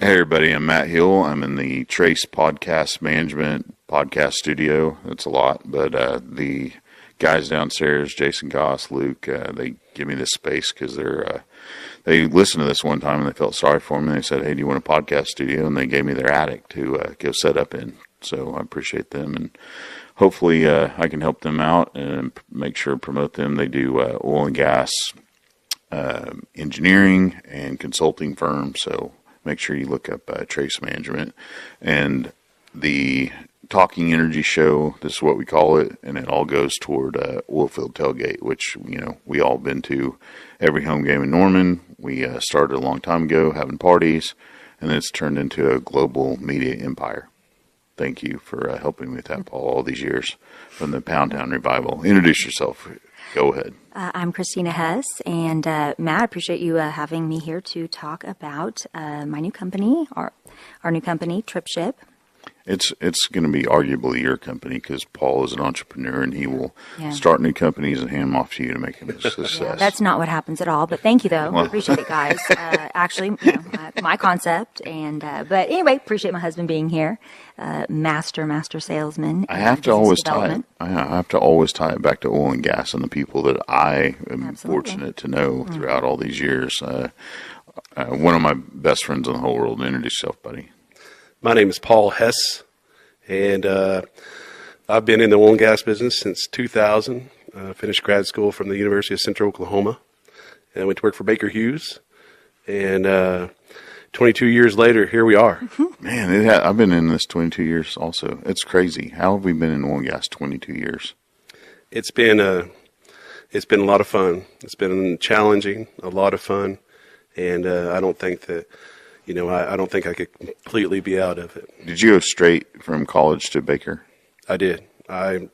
Hey everybody, I'm Matt Hill. I'm in the Trace Podcast Management podcast studio. That's a lot, but the guys downstairs, Jason Goss, Luke, they give me this space because they listened to this one time and they felt sorry for me. They said, "Hey, do you want a podcast studio?" And they gave me their attic to go set up in. So I appreciate them, and hopefully I can help them out and make sure to promote them. They do oil and gas engineering and consulting firm, so make sure you look up Trace Management. And the Talking Energy Show, this is what we call it, and it all goes toward Oilfield Tailgate, which, you know, we all been to every home game in Norman. We started a long time ago having parties, and it's turned into a global media empire. Thank you for helping me with that, Paul, all these years from the Pound Town Revival. Introduce yourself. Go ahead. I'm Christina Hess, and Matt, I appreciate you having me here to talk about my new company, our new company, TripShip. It's going to be arguably your company because Paul is an entrepreneur and he will start new companies and hand them off to you to make them a success. Yeah, that's not what happens at all, but thank you though. I appreciate it, guys. Actually, you know, my concept, and but anyway, appreciate my husband being here. Master salesman. I have to always tie it back to oil and gas and the people that I am fortunate to know throughout all these years. One of my best friends in the whole world. Introduce yourself, buddy. My name is Paul Hess, and I've been in the oil and gas business since 2000. Finished grad school from the University of Central Oklahoma, and I went to work for Baker Hughes. And 22 years later, here we are. Man, I've been in this 22 years also. It's crazy. How have we been in oil and gas 22 years? It's been a lot of fun. It's been challenging, a lot of fun, and I don't think that. You know, I don't think I could completely be out of it. Did you go straight from college to Baker? I did. I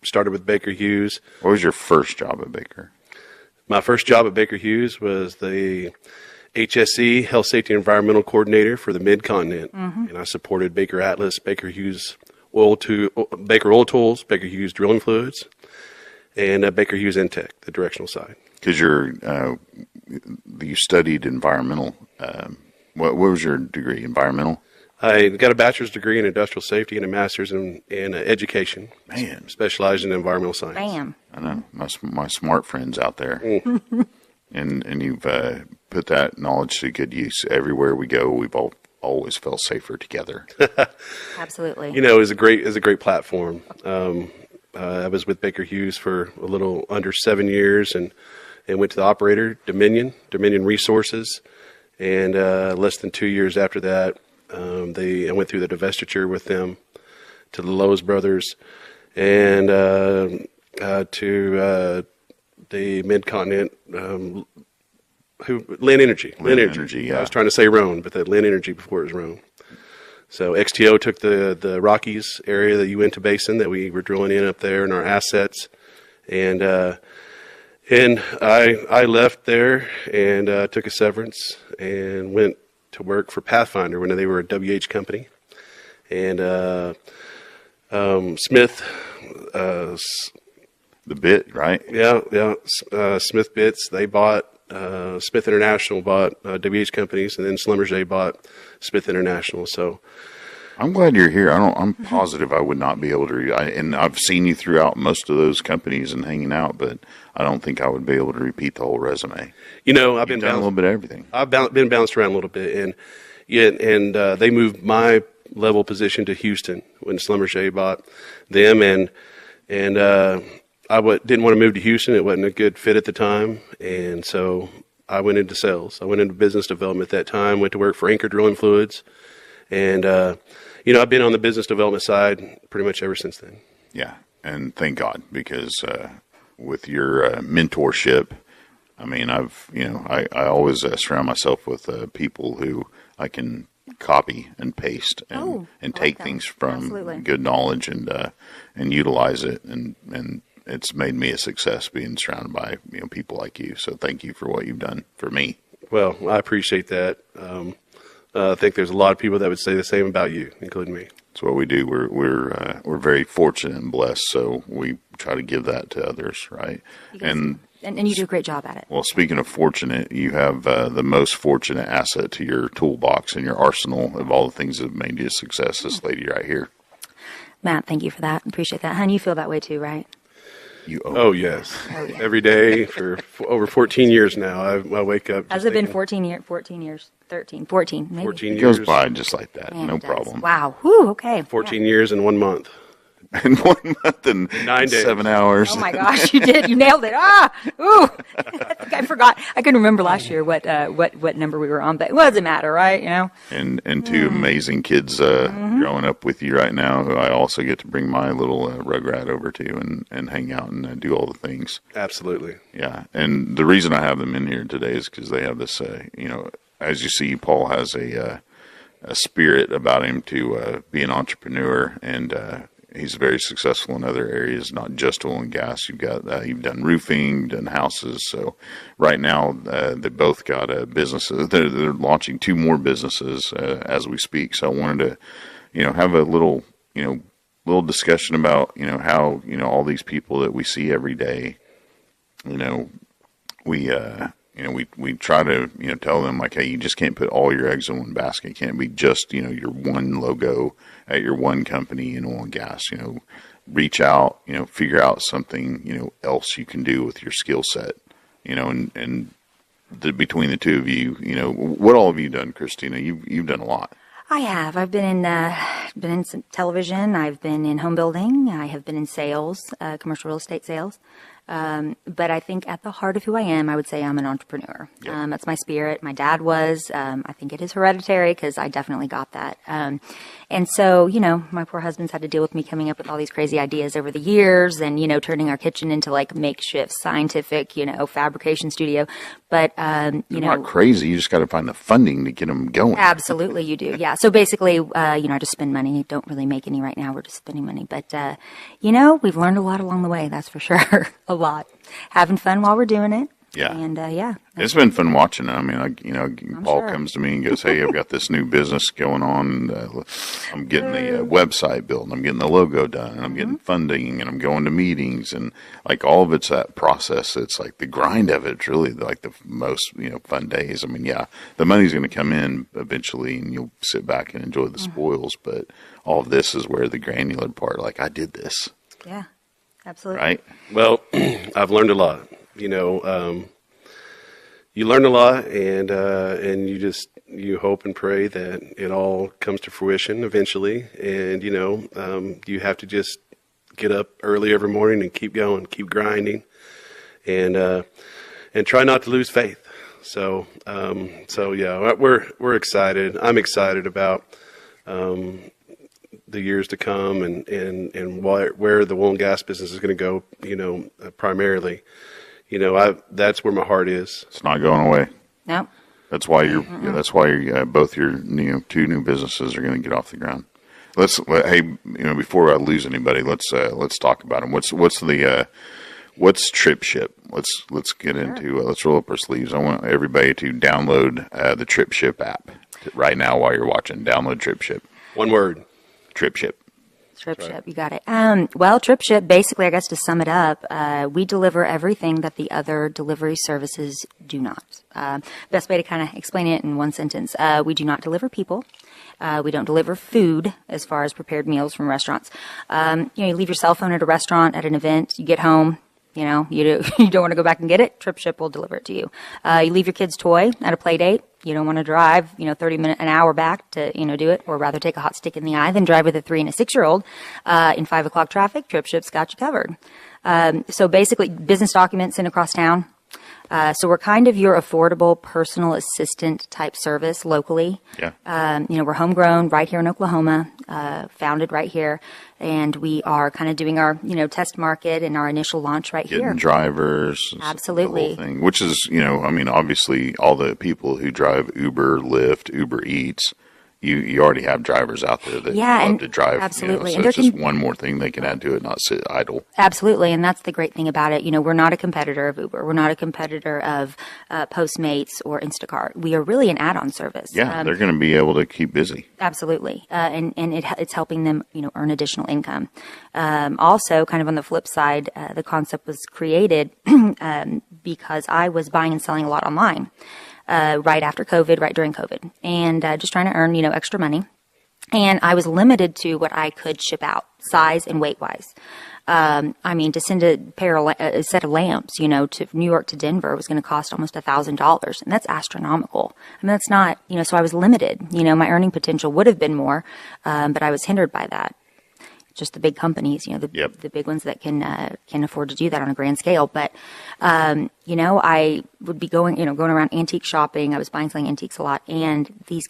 started with Baker Hughes. What was your first job at Baker? My first job at Baker Hughes was the HSE, Health, Safety, and Environmental Coordinator for the Mid-Continent. And I supported Baker Atlas, Baker Hughes Baker Oil Tools, Baker Hughes Drilling Fluids, and Baker Hughes Intech, the directional side. Because you studied environmental. What was your degree? Environmental? I got a bachelor's degree in industrial safety and a master's in education. Man, specialized in environmental science. Bam! I know my smart friends out there, and you've put that knowledge to good use. Everywhere we go, we've always felt safer together. Absolutely. You know, it was a great platform. I was with Baker Hughes for a little under 7 years, and went to the operator Dominion Resources. And less than 2 years after that, I went through the divestiture with them to the Lowe's brothers, and to the Mid-Continent, Lynn Energy. Lynn Energy, yeah. I was trying to say Roan, but that Lynn Energy before it was Roan. So XTO took the Rockies area, the Uinta Basin that we were drilling in up there, and our assets, and I left there and took a severance and went to work for Pathfinder when they were a WH company. And Smith, the bit, right? Yeah. Smith Bits. They bought Smith International bought WH companies, and then Schlumberger bought Smith International. So. I'm glad you're here. I'm positive I would not be able to. And I've seen you throughout most of those companies and hanging out, but I don't think I would be able to repeat the whole resume. You know, I've been done a little bit of everything. I've been bounced around a little bit, and they moved my level position to Houston when Schlumberger bought them, and I didn't want to move to Houston. It wasn't a good fit at the time, and so I went into sales. I went into business development at that time. Went to work for Anchor Drilling Fluids, and you know, I've been on the business development side pretty much ever since then. Yeah, and thank God, because with your mentorship, I mean, I always surround myself with people who I can copy and paste and take things from. Absolutely. Good knowledge and utilize it, and it's made me a success being surrounded by people like you. So thank you for what you've done for me. Well, I appreciate that. I think there's a lot of people that would say the same about you, including me. That's what we do. We're very fortunate and blessed, so we try to give that to others, right? And And you do a great job at it. Well, speaking of fortunate, you have the most fortunate asset to your toolbox and your arsenal of all the things that have made you a success. This lady right here. Matt, thank you for that. Appreciate that. Hon, you feel that way too, right? Oh, yes. Every day for over 14 years now. I wake up. Has it been 14 years? 13, 14, maybe. 14 It years. goes by just like that. Man, No it does. problem. Wow. Whew, okay. 14 years and 1 month. In 1 month and 9 days. 7 hours. Oh my gosh, you did. You nailed it. Ooh. I think I forgot. I couldn't remember last year what number we were on, but it doesn't matter, right? You know. And two amazing kids growing up with you right now, who I also get to bring my little rugrat over to and hang out and do all the things. Absolutely. Yeah, and the reason I have them in here today is because they have this, as you see, Paul has a spirit about him to be an entrepreneur, and he's very successful in other areas, not just oil and gas. You've done roofing, done houses. So right now they both got businesses. They're launching 2 more businesses as we speak. So I wanted to, have a little discussion about how all these people that we see every day. We try to, tell them like, hey, you just can't put all your eggs in one basket. It can't be just, your one logo at your one company in oil and gas. Reach out, figure out something, else you can do with your skill set, and between the two of you, what all have you done, Christina? You've done a lot. I have. I've been in some television. I've been in home building. I have been in sales, commercial real estate sales. But I think at the heart of who I am, I would say I'm an entrepreneur. Yeah. That's my spirit. My dad was. I think it is hereditary because I definitely got that. And so, my poor husband's had to deal with me coming up with all these crazy ideas over the years and, turning our kitchen into like makeshift scientific, fabrication studio. But, You're not crazy. You just got to find the funding to get them going. Absolutely, you do. Yeah. So basically, I just spend money. Don't really make any right now. We're just spending money. But, we've learned a lot along the way. That's for sure. A lot. Having fun while we're doing it. Yeah. And, yeah. It's been fun watching it. I mean, Paul sure. comes to me and goes, hey, I've got this new business going on. And, I'm getting the website built, and I'm getting the logo done, and I'm getting funding, and I'm going to meetings, and like all of it's that process. It's like the grind of it. It's really like the most, fun days. I mean, yeah, the money's going to come in eventually, and you'll sit back and enjoy the spoils. But all of this is where the granular part, like I did this. Yeah. Absolutely. Right. Well, I've learned a lot. You learn a lot, and you hope and pray that it all comes to fruition eventually. And you have to just get up early every morning and keep going, keep grinding, and try not to lose faith. So yeah, we're excited. I'm excited about the years to come and where the oil and gas business is going to go. Primarily. That's where my heart is. It's not going away. No. That's why both your 2 new businesses are going to get off the ground. Before I lose anybody, let's talk about them. What's TripShip? Let's get into let's roll up our sleeves. I want everybody to download the TripShip app right now while you're watching. Download TripShip. One word. TripShip. TripShip, you got it. Well, TripShip, basically, I guess to sum it up, we deliver everything that the other delivery services do not. Best way to kind of explain it in one sentence. We do not deliver people. We don't deliver food as far as prepared meals from restaurants. You leave your cell phone at a restaurant, at an event, you get home, you don't want to go back and get it, TripShip will deliver it to you. You leave your kid's toy at a play date. You don't want to drive, 30 minutes, an hour back to, do it, or rather take a hot stick in the eye than drive with a 3 and a 6-year-old, in 5 o'clock traffic. TripShip's got you covered. So basically business documents sent across town. So we're kind of your affordable personal assistant type service locally. Yeah. We're homegrown right here in Oklahoma, founded right here. And we are kind of doing our, test market and our initial launch right Getting here. drivers. Absolutely. The whole thing, which is, obviously all the people who drive Uber, Lyft, Uber Eats, you already have drivers out there that Yeah, love and to drive. absolutely. So And it's there just can- one more thing they can add to it, not sit idle. Absolutely, and that's the great thing about it. We're not a competitor of Uber. We're not a competitor of Postmates or Instacart. We are really an add-on service. Yeah, they're going to be able to keep busy. Absolutely, and it's helping them, earn additional income. Also, kind of on the flip side, the concept was created because I was buying and selling a lot online right after COVID, right during COVID, and just trying to earn, extra money. And I was limited to what I could ship out, size and weight wise. To send a set of lamps, to New York to Denver was going to cost almost $1,000, and that's astronomical. That's not, so I was limited. My earning potential would have been more, but I was hindered by that. Just the big companies, the big ones that can afford to do that on a grand scale. But, I would be going around antique shopping. I was buying, selling antiques a lot. And these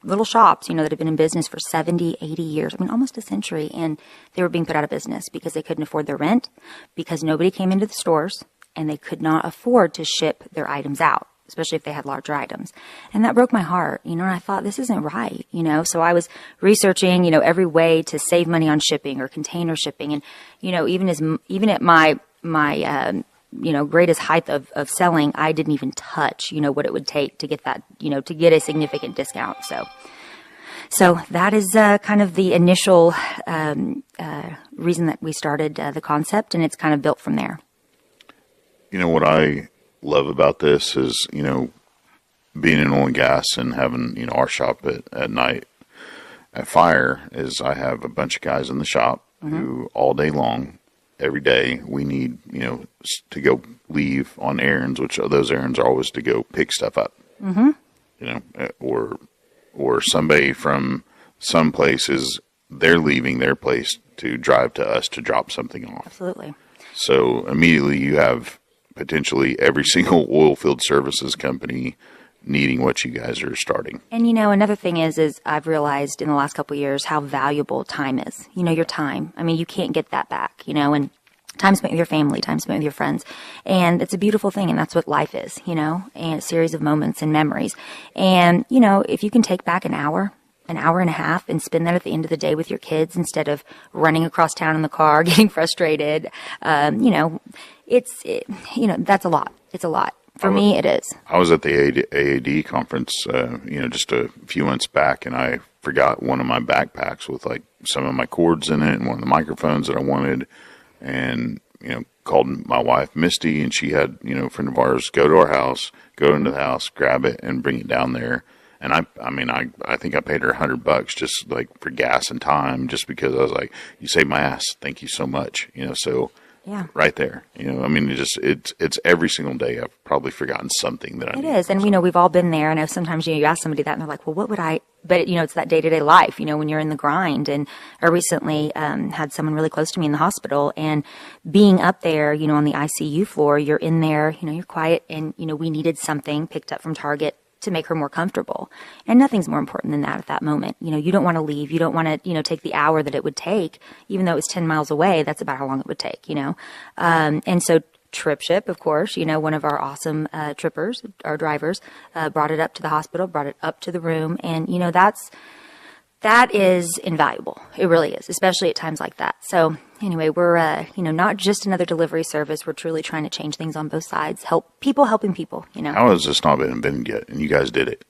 little shops, that have been in business for 70, 80 years, almost a century. And they were being put out of business because they couldn't afford their rent, because nobody came into the stores, and they could not afford to ship their items out, especially if they had larger items. And that broke my heart, and I thought, this isn't right, So I was researching, every way to save money on shipping or container shipping. And, even at my greatest height of selling, I didn't even touch, what it would take to get that, to get a significant discount. So that is kind of the initial reason that we started the concept, and it's kind of built from there. What I love about this is, being in oil and gas and having, our shop at night at fire, is I have a bunch of guys in the shop who all day long, every day, we need, to go leave on errands, which those errands are always to go pick stuff up, or somebody from some places, they're leaving their place to drive to us to drop something off. Absolutely. So immediately you have potentially every single oil field services company needing what you guys are starting. And another thing is I've realized in the last couple of years how valuable time is. Your time. You can't get that back, and time spent with your family, time spent with your friends. And it's a beautiful thing, and that's what life is, and a series of moments and memories. And, if you can take back an hour and a half and spend that at the end of the day with your kids instead of running across town in the car, getting frustrated, that's a lot. It's a lot. For me, it is. I was at the AAD conference, just a few months back, and I forgot one of my backpacks with like some of my cords in it and one of the microphones that I wanted, and, called my wife, Misty, and she had, a friend of ours go to our house, go into the house, grab it, and bring it down there. And I think I paid her $100 just like for gas and time, just because I was like, you saved my ass. Thank you so much. So yeah, right there, it's every single day. I've probably forgotten something that I need. It is. And, we've all been there. I know sometimes, you ask somebody that and they're like, well, what would I, but it's that day-to-day life, when you're in the grind. And I recently, had someone really close to me in the hospital, and being up there, on the ICU floor, you're in there, you're quiet, and, we needed something picked up from Target to make her more comfortable. And nothing's more important than that at that moment. You don't want to leave. You don't want to, take the hour that it would take, even though it was 10 miles away. That's about how long it would take, And so TripShip, of course, one of our awesome trippers, our drivers, brought it up to the hospital, brought it up to the room. And, that is invaluable. It really is, especially at times like that. So anyway, we're, not just another delivery service. We're truly trying to change things on both sides, helping people, How has this not been invented yet? And you guys did it.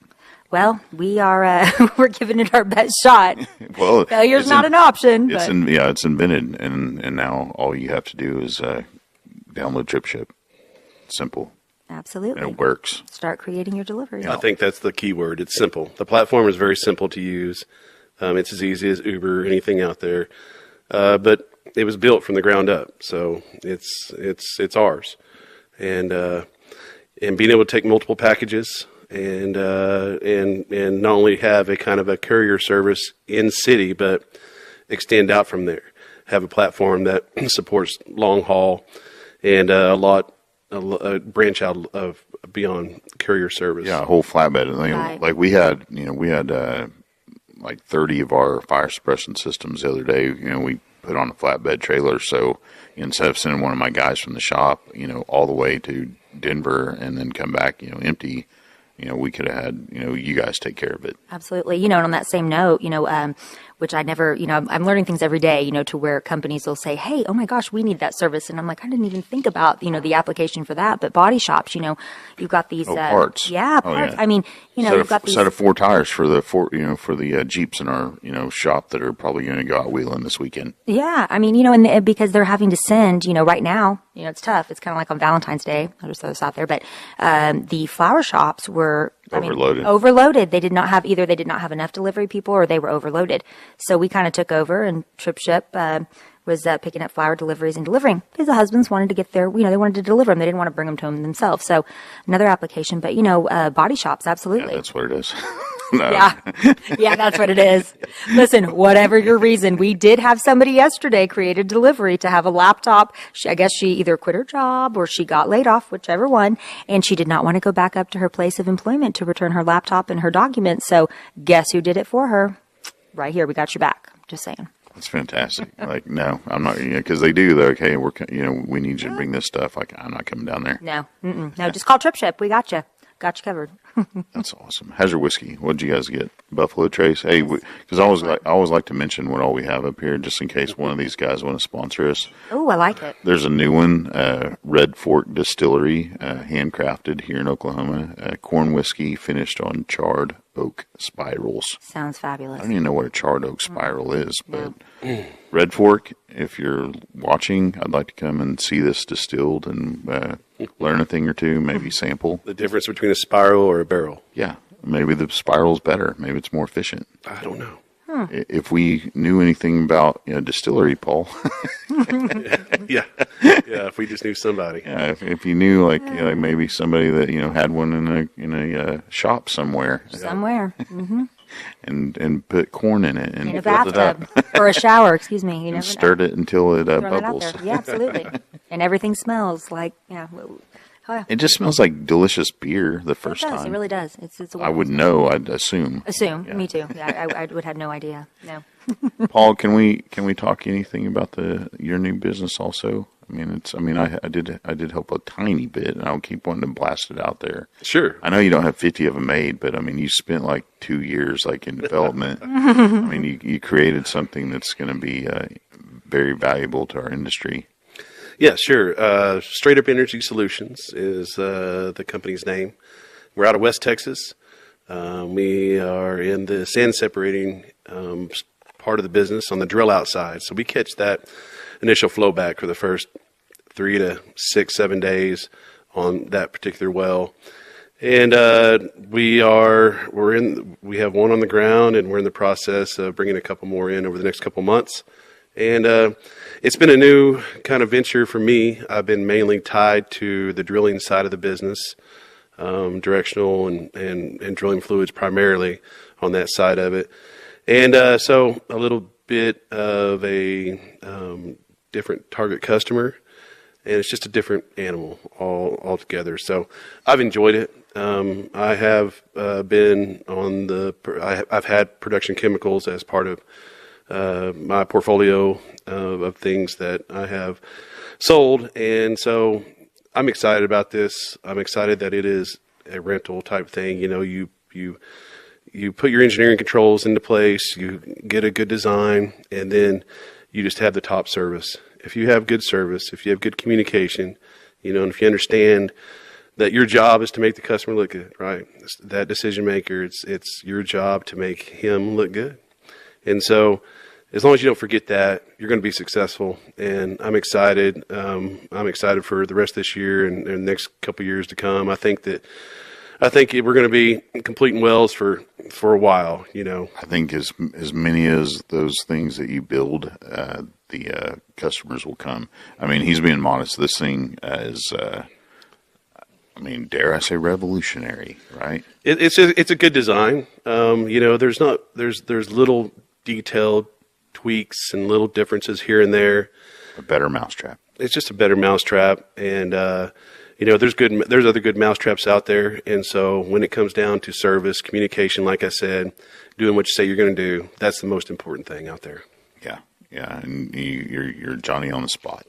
Well, we are, we're giving it our best shot. Well, failure's not an option. It's invented. And now all you have to do is, download TripShip. Simple. Absolutely. And it works. Start creating your deliveries. I think that's the key word. It's simple. The platform is very simple to use. It's as easy as Uber, anything out there. But it was built from the ground up. So it's ours. And being able to take multiple packages and not only have a kind of a courier service in city, but extend out from there. Have a platform that supports long haul and a branch out of beyond courier service. Yeah, a whole flatbed. Right. Like we had like 30 of our fire suppression systems the other day. We put on a flatbed trailer. So instead of sending one of my guys from the shop, all the way to Denver and then come back, empty, we could have had, you guys take care of it. Absolutely. And on that same note, which I never, I'm learning things every day, to where companies will say, hey, oh my gosh, we need that service. And I'm like, I didn't even think about, the application for that. But body shops, you've got these parts. Yeah, parts. Yeah. I mean, you've got these set of 4 tires for the Jeeps in our, shop that are probably going to go out wheeling this weekend. Yeah. I mean, and because they're having to send, right now, it's tough. It's kind of like on Valentine's Day. I'll just throw this out there. But the flower shops were overloaded. They did not have enough delivery people, or they were overloaded. So we kind of took over, and TripShip was picking up flower deliveries and delivering, because the husbands wanted to get their, they wanted to deliver them. They didn't want to bring them to them themselves. So another application, but body shops, absolutely. Yeah, that's what it is. No. Yeah, that's what it is. Listen, whatever your reason, we did have somebody yesterday create a delivery to have a laptop. I guess she either quit her job or she got laid off, whichever one, and she did not want to go back up to her place of employment to return her laptop and her documents. So guess who did it for her? Right here, we got your back. Just saying. That's fantastic. Like, no, I'm not, because they do, though. Okay, we need you to bring this stuff. Like, I'm not coming down there. No, just call TripShip. We got you. Got you covered. That's awesome. How's your whiskey? What'd you guys get? Buffalo Trace? Hey, because I always like to mention what all we have up here, just in case one of these guys want to sponsor us. Oh, I like it. There's a new one, Red Fork Distillery, handcrafted here in Oklahoma. Corn whiskey finished on charred oak spirals. Sounds fabulous. I don't even know what a charred oak spiral is, but Red Fork, if you're watching, I'd like to come and see this distilled and learn a thing or two, maybe sample. The difference between a spiral or a barrel. Yeah, maybe the spiral's better. Maybe it's more efficient. I don't know. If we knew anything about distillery, Paul. Yeah. If we just knew somebody. Yeah, if you knew maybe somebody that had one in a shop somewhere. Mm-hmm. And put corn in it and in a filled it up. bathtub or a shower. Excuse me. And stirred it until it bubbles. Yeah, absolutely. And everything smells like It just smells like delicious beer the first time. It really does. It's I would know. I'd assume. Yeah. Me too. Yeah, I would have no idea. No. Paul, can we talk anything about your new business also? I did help a tiny bit, and I'll keep wanting to blast it out there. Sure. I know you don't have 50 of them made, but you spent like 2 years in development. You created something that's going to be very valuable to our industry. Yeah, sure. Straight Up Energy Solutions is the company's name. We're out of West Texas. We are in the sand separating part of the business on the drill out side. So we catch that initial flow back for the first 3 to 6, 7 days on that particular well. And we have one on the ground, and we're in the process of bringing a couple more in over the next couple months. And it's been a new kind of venture for me. I've been mainly tied to the drilling side of the business, directional and drilling fluids primarily on that side of it. And so a little bit of a different target customer, and it's just a different animal altogether. So I've enjoyed it. I have been I've had production chemicals as part of my portfolio of things that I have sold, and so I'm excited about this. I'm excited that it is a rental type thing. You put your engineering controls into place, you get a good design, and then you just have the top service. If you have good service, if you have good communication, and if you understand that your job is to make the customer look good, right? That decision maker, it's your job to make him look good. And so as long as you don't forget that, you're going to be successful. And I'm excited. I'm excited for the rest of this year and the next couple of years to come. I think we're going to be completing wells for a while. I think as many as those things that you build, the customers will come. He's being modest. This thing is, dare I say, revolutionary, right? It's a good design. There's little detailed tweaks and little differences here and there. A better mousetrap. It's just a better mousetrap, and there's other good mousetraps out there. And so when it comes down to service, communication, like I said, doing what you say you're going to do, that's the most important thing out there. Yeah, and you're Johnny on the spot.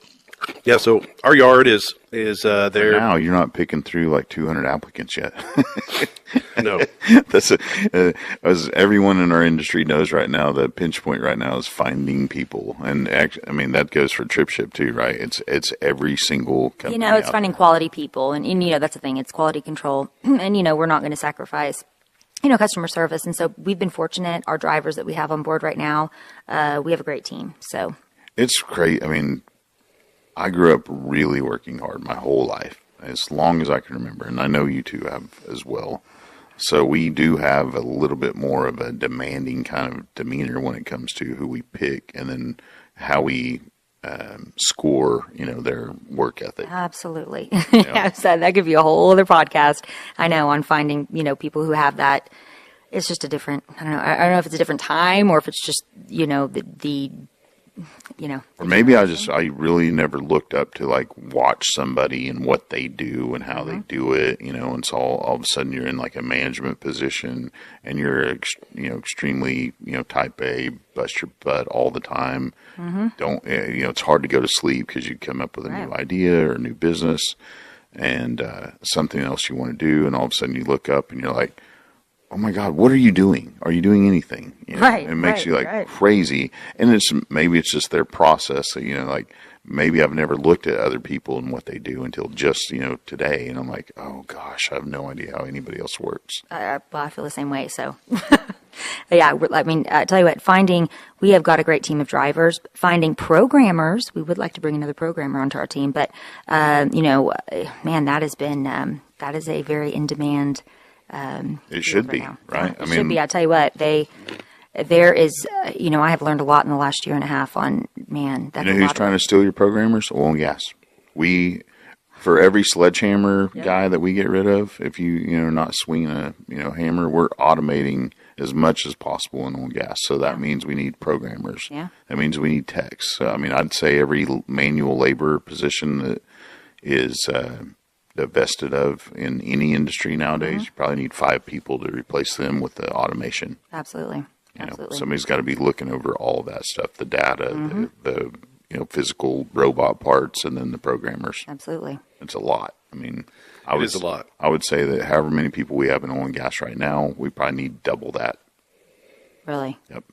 Yeah, so our yard is there. Now you're not picking through like 200 applicants yet. No. That's as everyone in our industry knows right now. The pinch point right now is finding people, and I mean that goes for TripShip too, right? It's every single company. It's finding quality people, and that's the thing. It's quality control, and we're not going to sacrifice customer service. And so we've been fortunate. Our drivers that we have on board right now, we have a great team. So it's great. I mean, I grew up really working hard my whole life, as long as I can remember, and I know you two have as well. So we do have a little bit more of a demanding kind of demeanor when it comes to who we pick, and then how we score, their work ethic. Absolutely. Yeah. So that could be a whole other podcast, I know, on finding, people who have that. It's just a different, I don't know if it's a different time or if it's just, or maybe I really never looked up to like watch somebody and what they do and how they do it, and so all of a sudden you're in like a management position and you're, extremely, type A, bust your butt all the time. Don't, it's hard to go to sleep because you come up with a new idea or a new business and something else you want to do. And all of a sudden you look up and you're like, oh my God, what are you doing? Are you doing anything? Right. It makes you crazy. And maybe it's just their process. So, like maybe I've never looked at other people and what they do until just, today. And I'm like, oh gosh, I have no idea how anybody else works. I feel the same way. So yeah, I mean, I tell you what, we have got a great team of drivers. Finding programmers, we would like to bring another programmer onto our team, but, man, that is a very in-demand it should be, right? It should be. I tell you what, there is, I have learned a lot in the last year and a half on, man. That's who's trying to steal your programmers? Oil and gas. For every sledgehammer guy that we get rid of, if you're not swinging a, hammer, we're automating as much as possible in oil and gas. So that means we need programmers. Yeah. That means we need techs. So, I mean, I'd say every manual labor position that is, divested of in any industry nowadays, you probably need 5 people to replace them with the automation. Absolutely. Absolutely. Somebody's got to be looking over all of that stuff, the data, the physical robot parts, and then the programmers. Absolutely. It's a lot. I mean, It is a lot. I would say that however many people we have in oil and gas right now, we probably need double that. Really? Yep.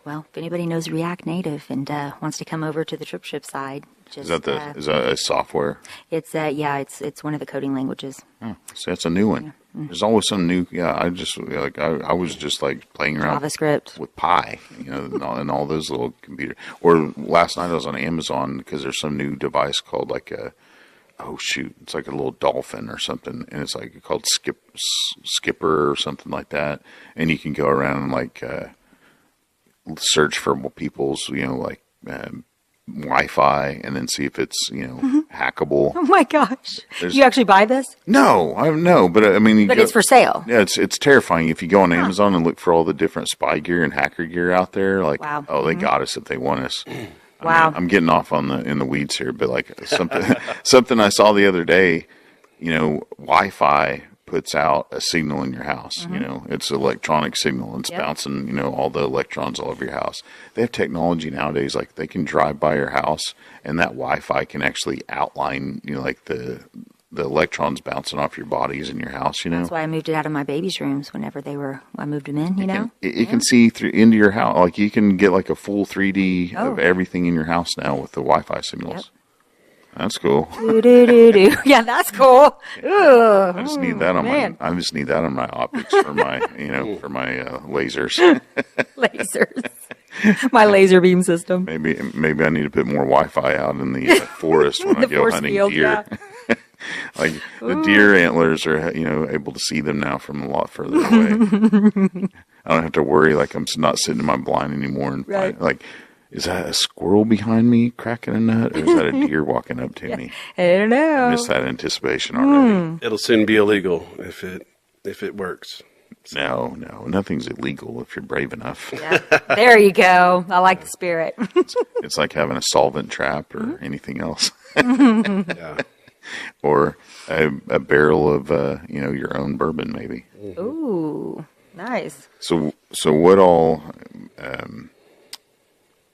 Well, if anybody knows React Native and wants to come over to the TripShip side, is that a software? It's it's one of the coding languages. Oh, so that's a new one. Yeah. There's always some new. Yeah, I was just like playing around JavaScript with Pi, and all those little computers. Or last night I was on Amazon because there's some new device called like it's like a little dolphin or something, and it's like called Skipper or something like that, and you can go around and like search for people's Wi-Fi and then see if it's hackable. Oh my gosh! You actually buy this? No, but I mean, it's for sale. Yeah, it's terrifying if you go on Amazon and look for all the different spy gear and hacker gear out there. Like, wow. Oh, they got us if they want us. Wow. I'm getting off in the weeds here, but like something I saw the other day. Wi-Fi puts out a signal in your house. It's an electronic signal, and it's bouncing, all the electrons all over your house. They have technology nowadays, like they can drive by your house and that Wi-Fi can actually outline, like the electrons bouncing off your bodies in your house, That's why I moved it out of my baby's rooms whenever I moved them in, It can see through into your house. Like you can get like a full 3D of everything in your house now with the Wi-Fi signals. Yep. That's cool. Yeah, that's cool. I just need that on my optics for my, for my lasers. My laser beam system. Maybe I need to put more Wi-Fi out in the forest when I go hunting deer. Yeah. Like the deer antlers are, able to see them now from a lot further away. I don't have to worry like I'm not sitting in my blind anymore and find, like. Is that a squirrel behind me cracking a nut, or is that a deer walking up to me? I don't know. I missed that anticipation already. It'll soon be illegal if it works. No, nothing's illegal if you're brave enough. Yeah. There you go. I like the spirit. It's like having a solvent trap or anything else. Yeah. Or a barrel of your own bourbon, maybe. Ooh, nice. So what all?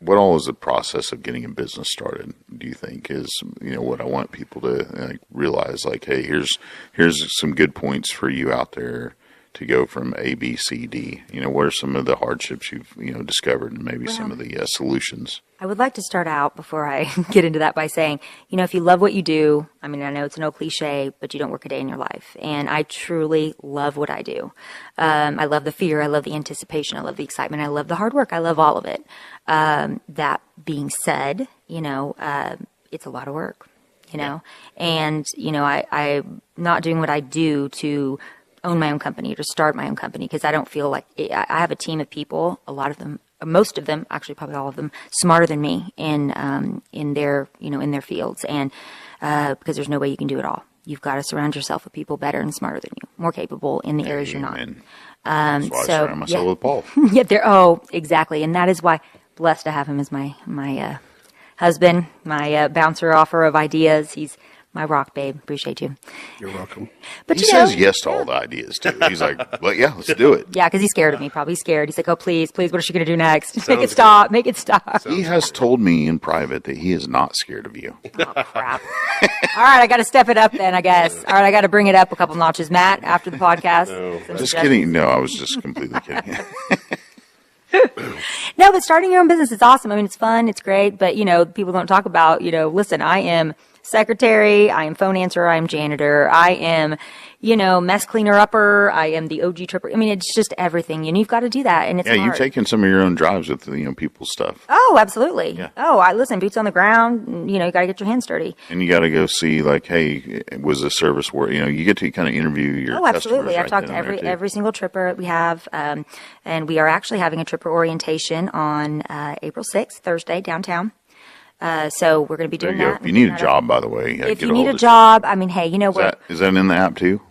what all is the process of getting a business started? Do you think is, what I want people to realize, hey, here's some good points for you out there to go from A, B, C, D. What are some of the hardships you've, discovered, and maybe some of the solutions? I would like to start out before I get into that by saying, if you love what you do, I know it's an old cliche, but you don't work a day in your life. And I truly love what I do. I love the fear. I love the anticipation. I love the excitement. I love the hard work. I love all of it. That being said, it's a lot of work, and, I'm not doing what I do to own my own company or to start my own company, because I don't feel like I have a team of people, a lot of them, most of them, actually probably all of them, smarter than me in their, in their fields. And, because there's no way you can do it all. You've got to surround yourself with people better and smarter than you, more capable in the areas you're not. That's why I surround myself with Paul. Exactly. And that is why, blessed to have him as my husband, my bouncer offer of ideas. He's my rock, babe. Appreciate you. You're welcome. But he says yes to all the ideas, too. He's like, well, yeah, let's do it. Yeah, because he's scared of me. Probably scared. He's like, oh, please, what is she going to do next? Make it stop. Make it stop. He has told me in private that he is not scared of you. Oh, crap. All right, I got to step it up then, I guess. All right, I got to bring it up a couple notches. Matt, after the podcast. No. Just kidding. No, I was just completely kidding. No, but starting your own business is awesome. It's fun. It's great. But, people don't talk about, listen, I am secretary, I am phone answerer, I am janitor, I am, mess cleaner upper, I am the OG tripper. It's just everything, and you've got to do that, and it's hard. You've taken some of your own drives with, people's stuff. Oh, absolutely. Yeah. Oh, listen, boots on the ground, you got to get your hands dirty. And you got to go see, hey, was the service work? You get to kind of interview your customers. Absolutely. I've right talked to every single tripper we have, and we are actually having a tripper orientation on April 6th, Thursday, downtown. So we're going to be doing that. If you need a job, by the way. If you need a job, hey, Is that in the app too?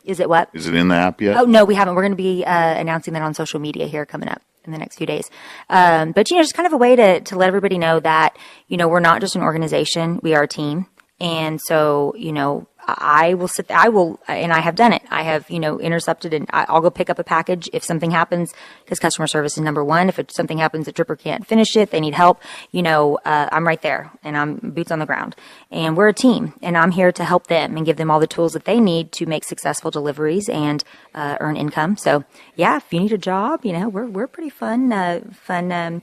Is it what? Is it in the app yet? Oh, no, we haven't. We're going to be announcing that on social media here coming up in the next few days. But, just kind of a way to let everybody know that, we're not just an organization. We are a team. And so, I will, and I have done it. I have, intercepted, and I'll go pick up a package if something happens, because customer service is number one. If something happens, the tripper can't finish it, they need help, I'm right there, and I'm boots on the ground. And we're a team, and I'm here to help them and give them all the tools that they need to make successful deliveries and earn income. So, yeah, if you need a job, we're pretty fun.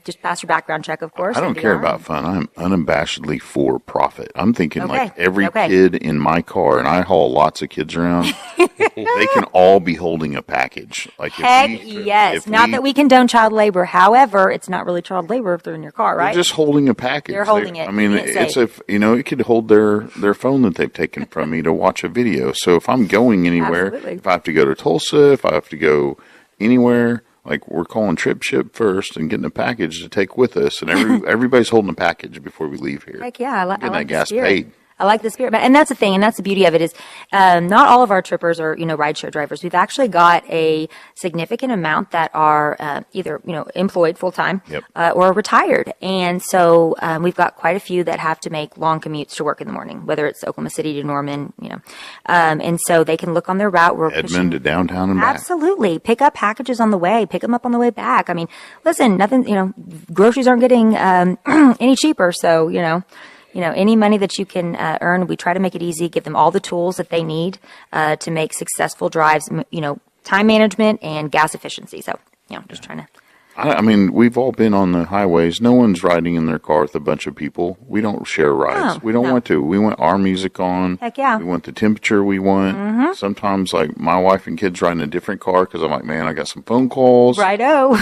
Just pass your background check, of course. I don't care about fun. I'm unabashedly for profit. I'm thinking every kid in my car, and I haul lots of kids around, they can all be holding a package. Yes. Not that we condone child labor. However, it's not really child labor if they're in your car, right? They're just holding a package. They're holding it. It could hold their phone that they've taken from me to watch a video. So if I'm going anywhere, Absolutely. If I have to go to Tulsa, if I have to go anywhere, we're calling TripShip first and getting a package to take with us, and everybody's holding a package before we leave here. Heck yeah, I like that gas spirit. paid. I like the spirit, and that's the thing, and that's the beauty of it is, not all of our trippers are, rideshare drivers. We've actually got a significant amount that are, either, employed full time, Yep. Or retired. And so, we've got quite a few that have to make long commutes to work in the morning, whether it's Oklahoma City to Norman, and so they can look on their route. We're Edmond to downtown and back. Absolutely. Pick up packages on the way, pick them up on the way back. Listen, nothing, groceries aren't getting, any cheaper. So, any money that you can earn, we try to make it easy, give them all the tools that they need to make successful drives, time management and gas efficiency. So, just trying to. We've all been on the highways. No one's riding in their car with a bunch of people. We don't share rides. No, we don't want to. We want our music on. Heck yeah. We want the temperature we want. Mm-hmm. Sometimes, my wife and kids ride in a different car because I'm like, man, I got some phone calls. Righto.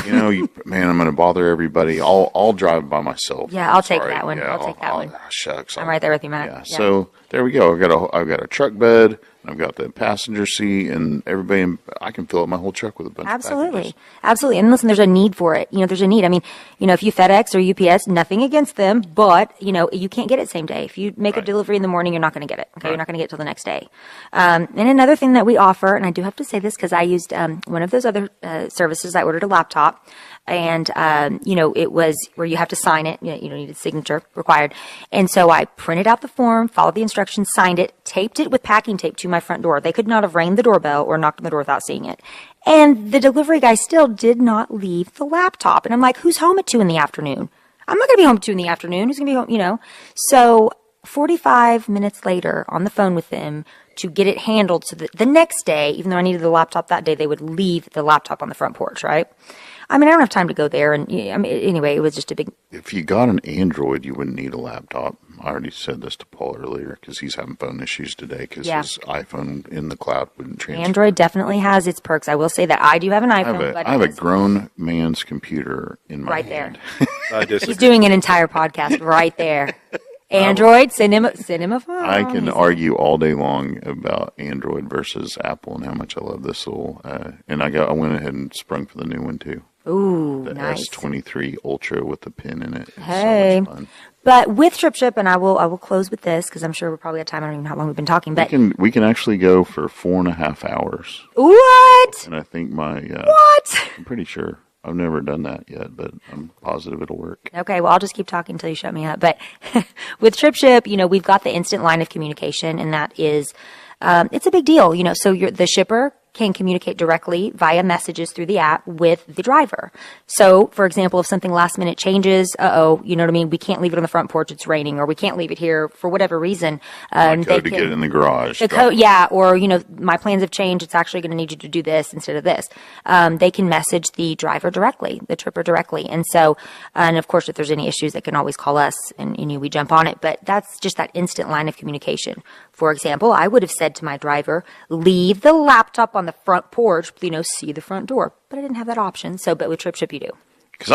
Man, I'm going to bother everybody. I'll drive by myself. Yeah, I'll take that one. Yeah, I'll take that one. Shucks. I'm right there with you, Matt. Yeah. So there we go. I've got a truck bed. I've got the passenger seat, and everybody. I can fill up my whole truck with a bunch of packages. Absolutely. And listen, there's a need for it. There's a need. If you FedEx or UPS, nothing against them, but you can't get it same day. If you make a delivery in the morning, you're not going to get it. Okay, You're not going to get it till the next day. And another thing that we offer, and I do have to say this because I used one of those other services. I ordered a laptop. And, it was where you have to sign it. You needed signature required. And so I printed out the form, followed the instructions, signed it, taped it with packing tape to my front door. They could not have rang the doorbell or knocked on the door without seeing it. And the delivery guy still did not leave the laptop. And I'm like, who's home at 2 p.m? I'm not going to be home 2 in the afternoon. Who's going to be home, you know? So 45 minutes later on the phone with them to get it handled so that the next day, even though I needed the laptop that day, they would leave the laptop on the front porch, right? I mean, I don't have time to go there. And I mean, anyway, it was just a big. If you got an Android, you wouldn't need a laptop. I already said this to Paul earlier because he's having phone issues today because his iPhone in the cloud wouldn't transfer. Android definitely has its perks. I will say that I do have an iPhone. I have a grown man's computer in my hand. Right there. He's doing an entire podcast right there. Android, send him a phone. I can argue all day long about Android versus Apple and how much I love this little. And I went ahead and sprung for the new one too. Ooh, the nice. S23 Ultra with the pin in it. It's hey, so much fun. But with TripShip, and I will close with this because I'm sure we're probably at time. I don't even know how long we've been talking. But we can actually go for 4.5 hours. What? And I think what? I'm pretty sure. I've never done that yet, but I'm positive it'll work. Okay, well, I'll just keep talking until you shut me up. But with TripShip, you know, we've got the instant line of communication, and that is, it's a big deal. You know, so the shipper can communicate directly via messages through the app with the driver. So, for example, if something last minute changes, you know what I mean? We can't leave it on the front porch, it's raining, or we can't leave it here for whatever reason. They to get it in the garage. Or, you know, my plans have changed, it's actually going to need you to do this instead of this. They can message the driver directly, the tripper directly. And so, and of course, if there's any issues, they can always call us and, you know, we jump on it. But that's just that instant line of communication. For example, I would have said to my driver, leave the laptop on the front porch, you know, see the front door. But I didn't have that option. So, but with TripShip, you do. Because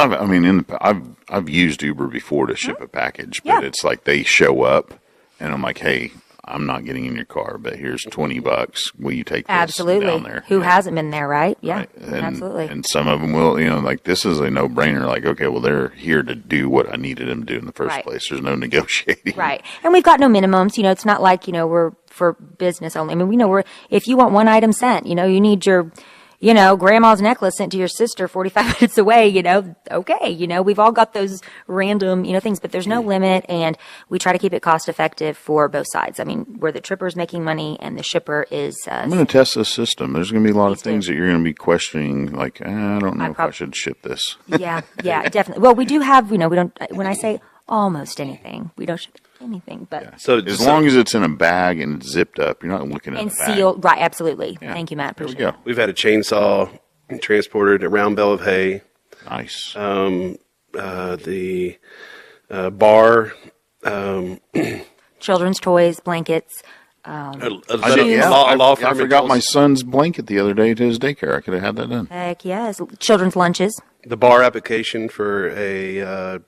I've used Uber before to ship a package, but it's like they show up, and I'm like, hey, I'm not getting in your car, but here's $20. Will you take this down there? Who hasn't been there, right? Yeah, right. absolutely. And some of them will, you know, like this is a no-brainer. Like, okay, well, they're here to do what I needed them to do in the first place. There's no negotiating. Right. And we've got no minimums. You know, it's not like, you know, we're for business only. I mean, we know if you want one item sent, you know, you need your, you know, grandma's necklace sent to your sister 45 minutes away, you know, okay. You know, we've all got those random, you know, things, but there's no limit, and we try to keep it cost effective for both sides. I mean, where the tripper's making money and the shipper is. I'm going to test this system. There's going to be a lot of things that you're going to be questioning, like, I don't know if I should ship this. Yeah, definitely. Well, we do have, you know, we don't, when I say almost anything, we don't ship anything, but so as long as it's in a bag and it's zipped up, you're not looking at and the bag. sealed, right? Absolutely. Yeah. Thank you, Matt. Appreciate it. We've had a chainsaw transported, a round bale of hay. Nice. The bar, children's toys, blankets. I forgot my son's blanket the other day to his daycare. I could have had that done. Heck yes. Children's lunches. The bar application for a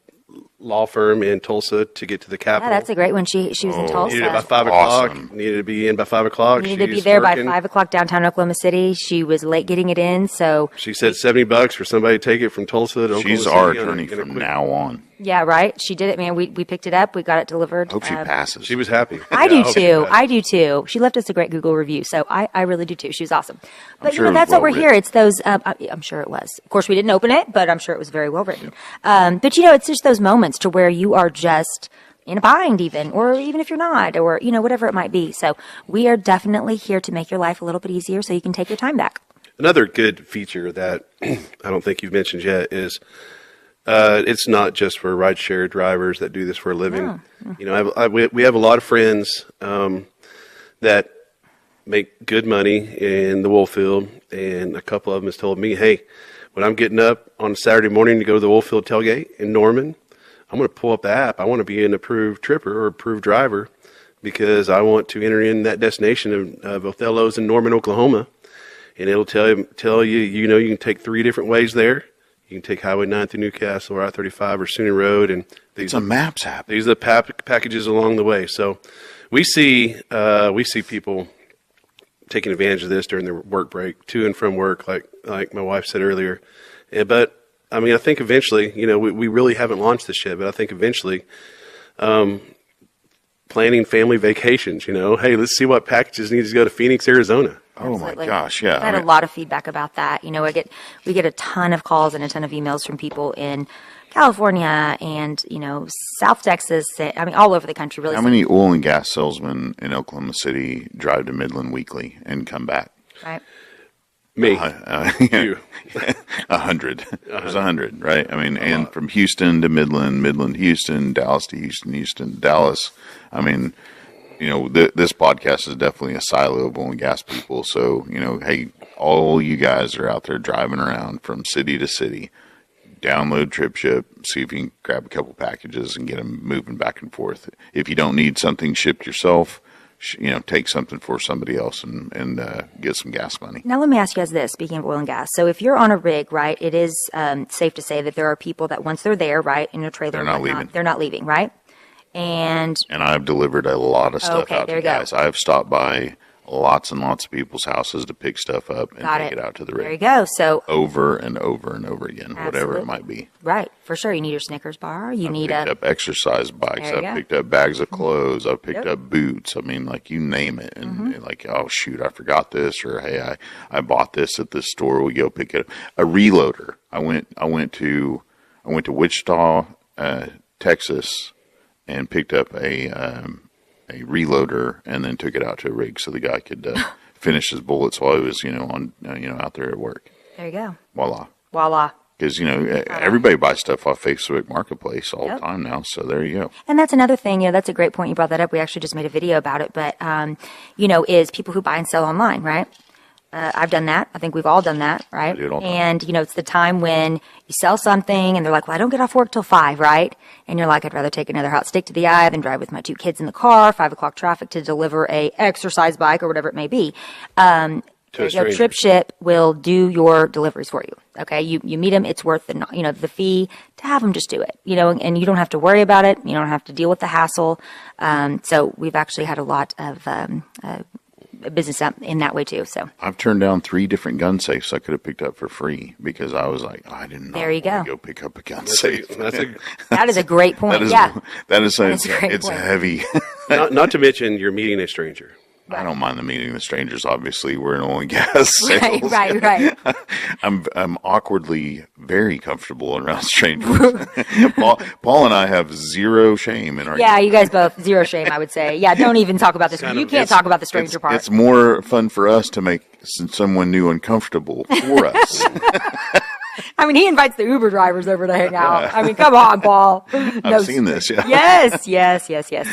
law firm in Tulsa to get to the Capitol. Yeah, that's a great one. She was in Tulsa. Needed it by 5 o'clock. Needed to be in by 5 o'clock. Needed to be there by 5 o'clock downtown Oklahoma City. She was late getting it in, so she said $70 for somebody to take it from Tulsa to Oklahoma City. She's our attorney from now on. Yeah, right. She did it, man. We picked it up. We got it delivered. Hope she passes. She was happy. I do too. I do too. She left us a great Google review, so I really do too. She was awesome. But you know, that's what we're here. It's those. I'm sure it was. Of course, we didn't open it, but I'm sure it was very well written. But you know, it's just those moments to where you are just in a bind, even, or even if you're not, or you know, whatever it might be. So we are definitely here to make your life a little bit easier, so you can take your time back. Another good feature that I don't think you've mentioned yet is. It's not just for rideshare drivers that do this for a living. Oh. You know, we have a lot of friends that make good money in the Oilfield, and a couple of them has told me, hey, when I'm getting up on a Saturday morning to go to the Oilfield Tailgate in Norman, I'm going to pull up the app. I want to be an approved tripper or approved driver because I want to enter in that destination of Othello's in Norman, Oklahoma, and it'll tell you, you know, you can take 3 different ways there. You can take Highway 9 through Newcastle or I-35 or SUNY Road. And it's a maps app. These are the packages along the way. So we see people taking advantage of this during their work break, to and from work, like my wife said earlier. But, I mean, I think eventually, you know, we really haven't launched this yet, but I think eventually planning family vacations, you know, hey, let's see what packages need to go to Phoenix, Arizona. Absolutely. Oh my gosh, yeah. I had a lot of feedback about that. You know, we get a ton of calls and a ton of emails from people in California and, you know, South Texas. I mean, all over the country, really. How many oil and gas salesmen in Oklahoma City drive to Midland weekly and come back? Right. Me. You. 100. There's 100, right? I mean, and from Houston to Midland, Midland, Houston, Dallas to Houston, Houston, Dallas. I mean, you know, this podcast is definitely a silo of oil and gas people. So, you know, hey, all you guys are out there driving around from city to city. Download TripShip, see if you can grab a couple packages and get them moving back and forth. If you don't need something shipped yourself, you know, take something for somebody else and get some gas money. Now, let me ask you guys this, speaking of oil and gas. So if you're on a rig, right, it is safe to say that there are people that once they're there, right, in a trailer, They're not leaving. They're not leaving, right? And I've delivered a lot of stuff Okay, out there to you go. guys. I've stopped by lots and lots of people's houses to pick stuff up and Got take it. it out to the there you rig. go. So, Over and over and over again, whatever Absolutely. it might be. right, for sure. You need your Snickers bar. You need Picked a, up exercise bikes. There you I've go. picked up bags of clothes. I've picked Yep. up boots. I mean, like, you name it. And Mm-hmm. like, oh shoot, I forgot this, or hey, I bought this at this store. We go pick it up. A reloader. I went to Wichita, Texas, and picked up a reloader, and then took it out to a rig so the guy could finish his bullets while he was, you know, on out there at work. there you go. Voila. Voila. Because, you know, everybody buys stuff off Facebook Marketplace all Yep. the time now. So there you go. And that's another thing, you know, that's a great point. You brought that up. We actually just made a video about it, but, you know, is people who buy and sell online, right? I've done that. I think we've all done that, right? do it all the time. And, you know, it's the time when you sell something and they're like, well, I don't get off work till 5, right? And you're like, I'd rather take another hot steak to the eye than drive with my 2 kids in the car, 5 o'clock traffic to deliver a exercise bike or whatever it may be. To a Your stranger. TripShip will do your deliveries for you. Okay, you meet them. It's worth the fee to have them just do it. You know, and you don't have to worry about it. You don't have to deal with the hassle. So we've actually had a lot of business up in that way too. So I've turned down 3 different gun safes I could have picked up for free because I was like, I didn't know. There you go. Go pick up a gun safe. that is a great point. That is, Yeah, that is That's a great it's point. heavy. Not to mention you're meeting a stranger. I don't mind the meeting the strangers. Obviously, we're in oil and gas sales. right. I'm awkwardly very comfortable around strangers. Paul and I have zero shame in our. Yeah, you guys both zero shame. I would say. Yeah, don't even talk about this. kind You of- can't talk about the stranger part. It's more fun for us to make someone new uncomfortable for us. I mean, he invites the Uber drivers over to hang out. I mean, come on, Paul. I've seen this. Yeah. Yes.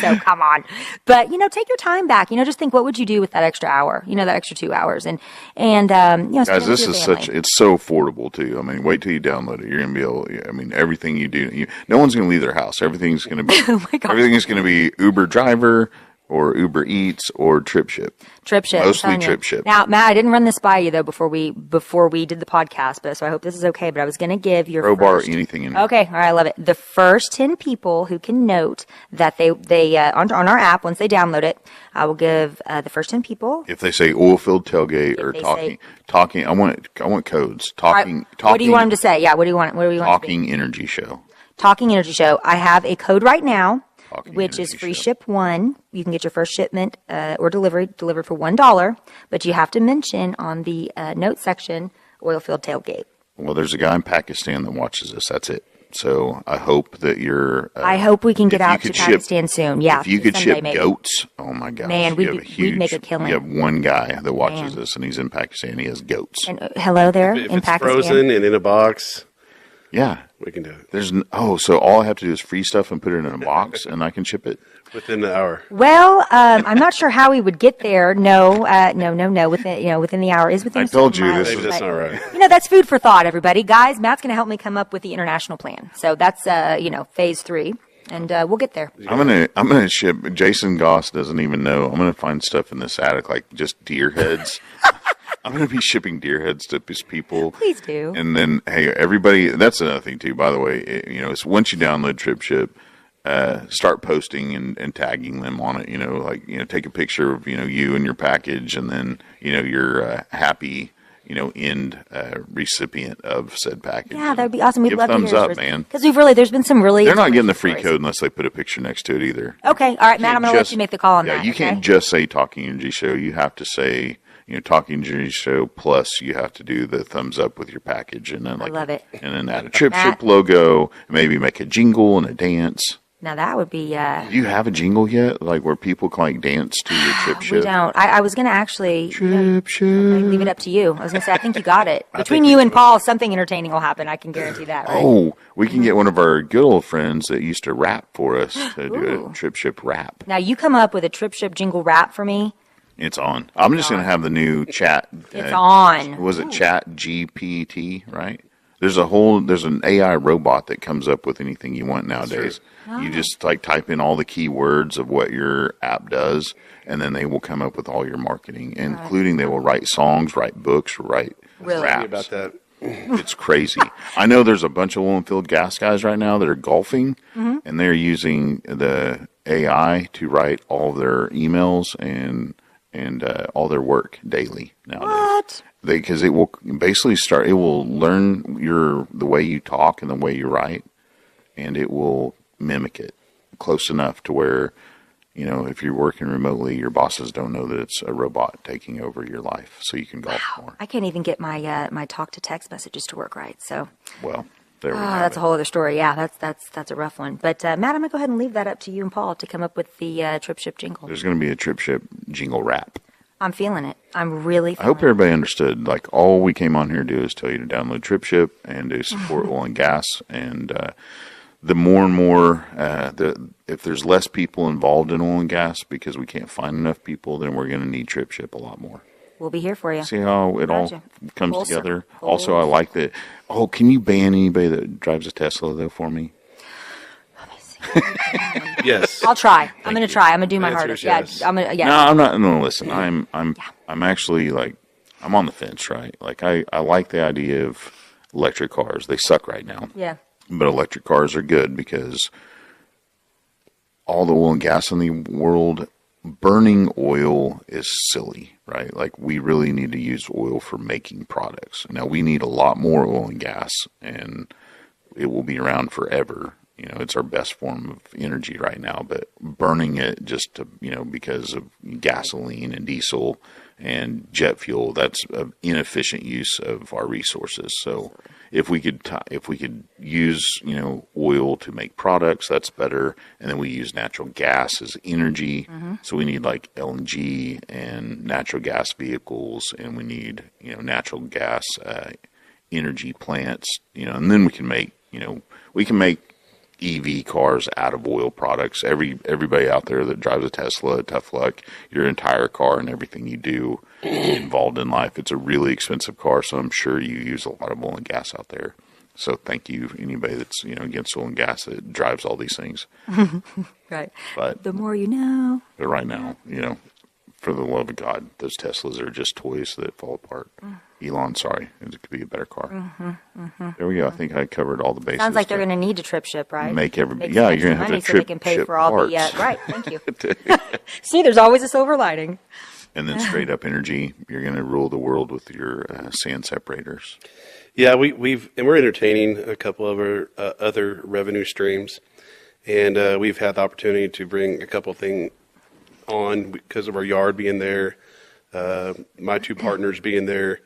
So come on. But, you know, take your time back. You know, just think, what would you do with that extra hour? You know, that extra 2 hours. And you know, spend Guys, it with this your is family. it's so affordable too. I mean, wait till you download it. You're going to be able, I mean, everything you do, no one's going to leave their house. Everything's going to be, Oh my God. everything is going to be Uber driver or Uber Eats or TripShip. TripShip. I'm Mostly telling you. TripShip. Now, Matt, I didn't run this by you though before we did the podcast, but so I hope this is okay. But I was going to give your Crowbar, first, anything in it. Okay, all right, I love it. The first 10 people who can note that they on our app once they download it, I will give the first 10 people. If they say Oilfield Tailgate or they talking, I want codes. All right, Talking. what do you want them to say? Yeah, what do you want? What do you want? it to be? Talking Energy Show. Talking Energy Show. I have a code right now, Talking which is Energy free Show. ship 1. You can get your first shipment or delivered for $1, but you have to mention on the note section Oilfield Tailgate. Well, there's a guy in Pakistan that watches this. That's it. So I hope that you're. I hope we can get if you out to could ship- Pakistan soon. Yeah, If you could someday ship maybe. goats, oh my gosh. Man, you we'd have be- a huge, we'd make a killing. You have one guy that watches Man. this, and he's in Pakistan. He has goats. And hello there If in it's Pakistan. frozen and in a box, Yeah. we can do it There's so all I have to do is free stuff and put it in a box, and I can ship it. within the hour. Well, I'm not sure how we would get there. No. Within the hour is within. I a told certain you mileage, this Maybe that's but, not right. You know, that's food for thought, everybody. Guys, Matt's going to help me come up with the international plan. So that's phase 3, and we'll get there. I'm gonna ship. Jason Goss doesn't even know. I'm gonna find stuff in this attic like just deer heads. I'm gonna be shipping deer heads to these people. Please do. And then, hey, everybody. That's another thing too. By the way, it's once you download TripShip, start posting and tagging them on it. Take a picture of you and your package, and then your happy end recipient of said package. Yeah, that would be awesome. We'd Give love thumbs to hear up, man. Because there's been some really. They're not getting the free stories. code unless they put a picture next to it either. Okay, all right, Matt. I'm going to let you make the call on Yeah, that. you can't okay? just say Talking Energy Show. You have to say, Talking Energy Show plus you have to do the thumbs up with your package, and then love it. and then add a TripShip Matt. logo, maybe make a jingle and a dance. Now that would be. Do you have a jingle yet? Like where people can like dance to your trip We ship? don't. I was going to actually Trip ship. leave it up to you. I was going to say, I think you got it. Between you and Paul, something entertaining will happen. I can guarantee that. Right? Oh, we can get one of our good old friends that used to rap for us to do a trip ship rap. Now you come up with a Trip Ship jingle rap for me. It's on. I'm just going to have the new chat. It's on. Was it Chat GPT, right? There's an AI robot that comes up with anything you want nowadays. You just like type in all the keywords of what your app does, and then they will come up with all your marketing, including they will write songs, write books, write raps. About that. It's crazy. I know there's a bunch of Oilfield gas guys right now that are golfing, and they're using the AI to write all their emails and all their work daily nowadays. What? Because it will basically it will learn the way you talk and the way you write, and it will mimic it close enough to where, if you're working remotely, your bosses don't know that it's a robot taking over your life, so you can golf more. I can't even get my my talk to text messages to work right. So. Well, there we have That's it. a whole other story. Yeah, that's a rough one. But Matt, I'm gonna go ahead and leave that up to you and Paul to come up with the Trip Ship jingle. There's going to be a trip ship jingle rap. I'm feeling it. I'm really. I hope feeling it. everybody understood. Like all we came on here to do is tell you to download TripShip and to support oil and gas. And the more and more, if there's less people involved in oil and gas because we can't find enough people, then we're going to need TripShip a lot more. We'll be here for you. See how it all Gotcha. comes Full together. circle. Also, I like that. Oh, can you ban anybody that drives a Tesla though for me? Yes. I'll try. I'm gonna try. I'm gonna do my Answer hardest. is yes. Yeah, I'm gonna. Yeah. No, I'm not. No, listen. I'm actually like, I'm on the fence, right? Like I like the idea of electric cars. They suck right now. Yeah. But electric cars are good because all the oil and gas in the world, burning oil is silly, right? Like we really need to use oil for making products. Now we need a lot more oil and gas, and it will be around forever. It's our best form of energy right now, but burning it just to, because of gasoline and diesel and jet fuel, that's an inefficient use of our resources. So if we could use, oil to make products, that's better. And then we use natural gas as energy. So we need like LNG and natural gas vehicles, and we need, natural gas energy plants, and then we can make EV cars out of oil products. Everybody out there that drives a Tesla, tough luck. Your entire car and everything you do involved in life. It's a really expensive car, so I'm sure you use a lot of oil and gas out there. So thank you, anybody that's against oil and gas that drives all these things. Right. But The more you know. right now, for the love of God, those Teslas are just toys that fall apart. Elon, sorry, it could be a better car. There we go. I think I covered all the bases. Sounds like they're going to need a Trip Ship, right? Make everybody. Make Yeah, some you're going to extra have to money so they can pay ship for all parts. the. Right. Thank you. See, there's always a silver lining. And then straight up energy, you're going to rule the world with your sand separators. Yeah, we're entertaining a couple of our other revenue streams, and we've had the opportunity to bring a couple of things on because of our yard being there, my two partners being there.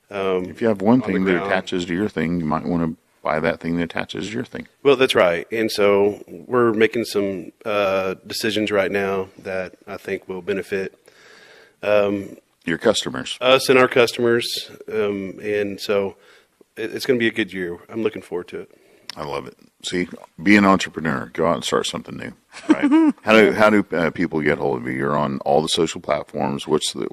If you have one On the thing that ground. attaches to your thing, you might want to buy that thing that attaches to your thing. Well, that's right. And so we're making some decisions right now that I think will benefit Your customers. us and our customers. And so it's going to be a good year. I'm looking forward to it. I love it. See, be an entrepreneur. Go out and start something new. Right? how do people get hold of you? You're on all the social platforms. What's the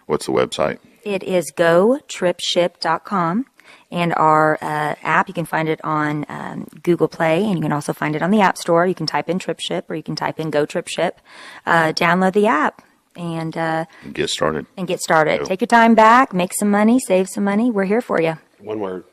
website? It is gotripship.com. And our app, you can find it on Google Play, and you can also find it on the App Store. You can type in TripShip, or you can type in Go TripShip. Download the app and Get started. get started. Go. Take your time back, make some money, save some money. We're here for you. One word.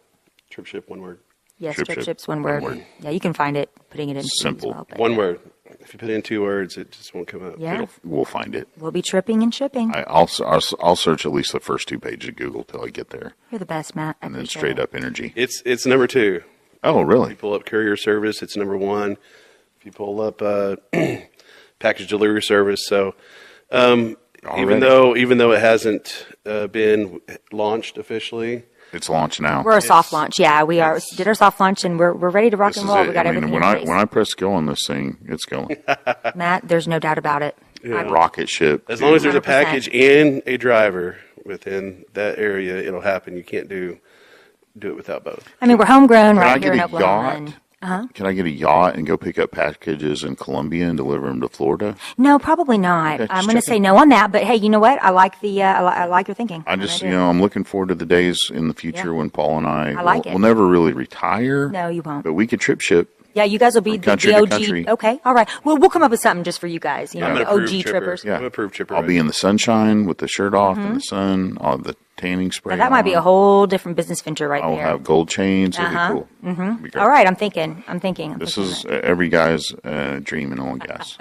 TripShip, one word. Yes, TripShip, TripShip's one one word. word. Yeah, you can find it, putting it in Simple. as well. But One word. If you put in 2 words, it just won't come up. yeah, We'll find it. we'll be tripping and shipping. I'll search at least the first 2 pages of Google till I get there, You're the best, Matt. I and then appreciate straight it. up energy. It's number 2. Oh, really? Pull up courier service, it's number 1. If you pull up package delivery service, so even Already. though it hasn't been launched officially, It's launching out. We're a soft launch. Yeah, we are. Did our soft launch, and we're ready to rock This and is roll. it. We got I mean, everything when in place. I press go on this thing, it's going. Matt, there's no doubt about it. Rocket ship. As long as there's a 100%. package and a driver within that area, it'll happen. You can't do it without both. I mean, we're homegrown Can I right here get in a Oklahoma. yacht? And, Can I get a yacht and go pick up packages in Colombia and deliver them to Florida? no, probably not. Okay, I'm just going to checking. say no on that. But hey, you know what? I like the I like your thinking. I just, do. I'm looking forward to the days in the future Yeah. when Paul and I, like it. we'll never really retire. No, you won't. But we could trip ship. Yeah, you guys will be From the country to OG. country. Okay, all right. Well, we'll come up with something just for you guys. You know, I'm the an approved OG tripper. trippers. Yeah. I'm an approved tripper. I'll be in the sunshine with the shirt off in the sun, all the tanning spray. Now, that might be a on. whole different business venture right I'll there. have gold chains. It'll be cool. It'll be great. All right, I'm thinking. This is every guy's dream in oil and gas.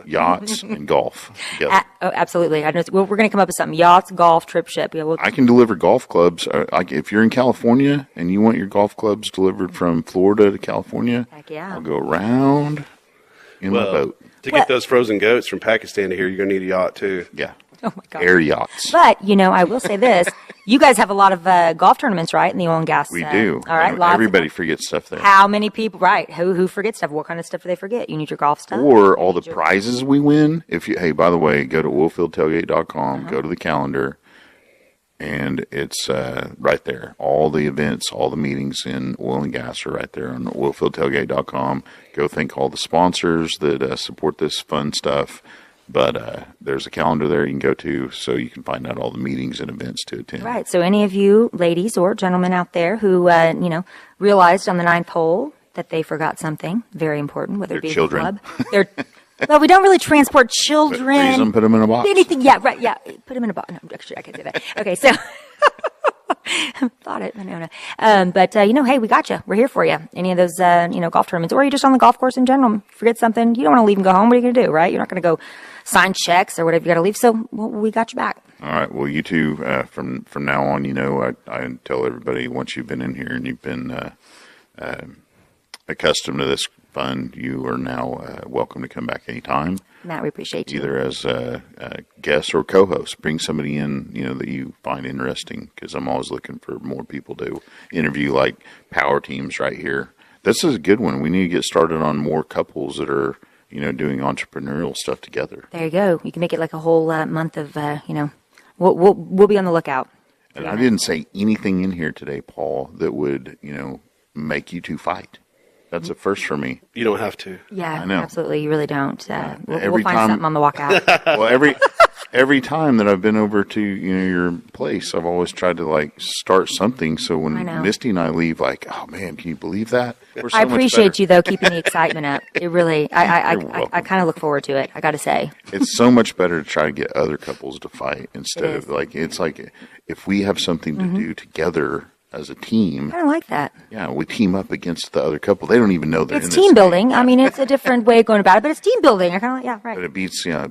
Yachts and golf together. Absolutely. I know. We're going to come up with something. Yachts, golf, trip ship. Yeah, we'll, I can deliver golf clubs. If you're in California and you want your golf clubs delivered from Florida to California, Heck yeah. I'll go around in my boat. To get those frozen goats from Pakistan to here, you're going to need a yacht too. Yeah. Oh my God. Air yachts. But, I will say this. You guys have a lot of golf tournaments, right, in the oil and gas? We do. All right. And Lots of- everybody forgets stuff there. How many people, right, who forgets stuff? What kind of stuff do they forget? You need your golf stuff? Or all the prizes we win. Hey, by the way, go to oilfieldtailgate.com, go to the calendar, and it's right there. All the events, all the meetings in oil and gas are right there on oilfieldtailgate.com. Go thank all the sponsors that support this fun stuff. But there's a calendar there you can go to so you can find out all the meetings and events to attend. Right. So any of you ladies or gentlemen out there who, realized on the 9th hole that they forgot something very important, whether it be Their children. a club. Well, we don't really transport children. Freeze them, put them in a box. Anything. Yeah, right. Yeah. Put them in a box. No, actually, I can't say that. Okay. So thought it. No. But hey, we got you. We're here for you. Any of those, golf tournaments, or you're just on the golf course in general, forget something. You don't want to leave and go home. What are you going to do, right? You're not going to go sign checks or whatever you got to leave. So we got you back. All right. Well, you two, from now on, I tell everybody once you've been in here and you've been accustomed to this fun, you are now welcome to come back anytime. Matt, we appreciate you. Either as a guest or co-host. Bring somebody in, that you find interesting, because I'm always looking for more people to interview, like power teams right here. This is a good one. We need to get started on more couples that are, doing entrepreneurial stuff together. There you go. You can make it like a whole month of, we'll be on the lookout. And I didn't say anything in here today, Paul, that would, make you two fight. That's a first for me. You don't have to. Yeah, I know. absolutely. You really don't. We'll Every find time- something on the walkout. Well, every time that I've been over to your place, I've always tried to start something. So when I know. Misty and I leave, oh man, can you believe that? We're so I much appreciate better. you though, keeping the excitement up. It really, I You're welcome. kind of look forward to it. I got to say. It's so much better to try to get other couples to fight instead It of it's like if we have something to do together as a team. I kind of like that. Yeah, we team up against the other couple. They don't even know they're It's in team this building. I mean, it's a different way of going about it, but it's team building. I kind of like, yeah, But right. it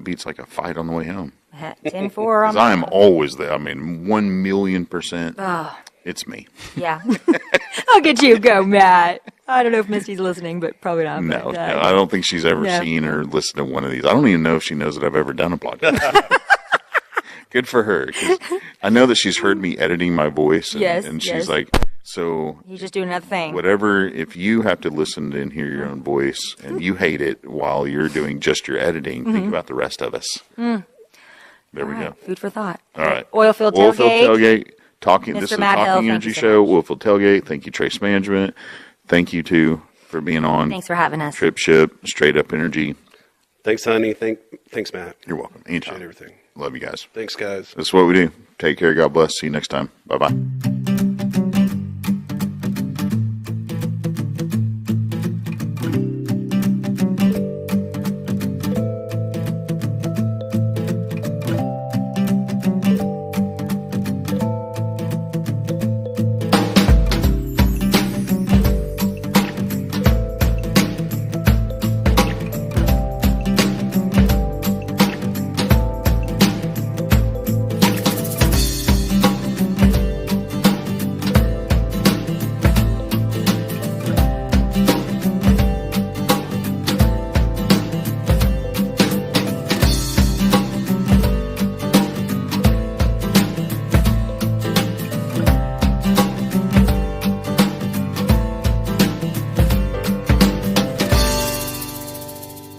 beats like a fight on the way home. 10-4 Because on I am always there. I mean, 1,000,000%. Oh. It's me. Yeah. Look at you go, Matt. I don't know if Misty's listening, but probably not. No, but, I don't think she's ever No. seen or listened to one of these. I don't even know if she knows that I've ever done a podcast. Good for her. 'Cause I know that she's heard me editing my voice. And, Yes, and she's yes. like, so He's just doing another thing. whatever, if you have to listen and hear your own voice and you hate it while you're doing just your editing, think about the rest of us. There we All right, go. food for thought. All right. Oilfield Tailgate. Tailgate. Talking. Mr. This is Matt Hill, Talking thank Energy you so Show. much. Oilfield Tailgate. Thank you, Trace Management. Thank you too for being on. Thanks for having us. TripShip. Straight Up Energy. Thanks, honey. Thanks, Matt. You're welcome. Appreciate Anytime. everything. Love you guys. Thanks, guys. This is what we do. Take care. God bless. See you next time. Bye bye.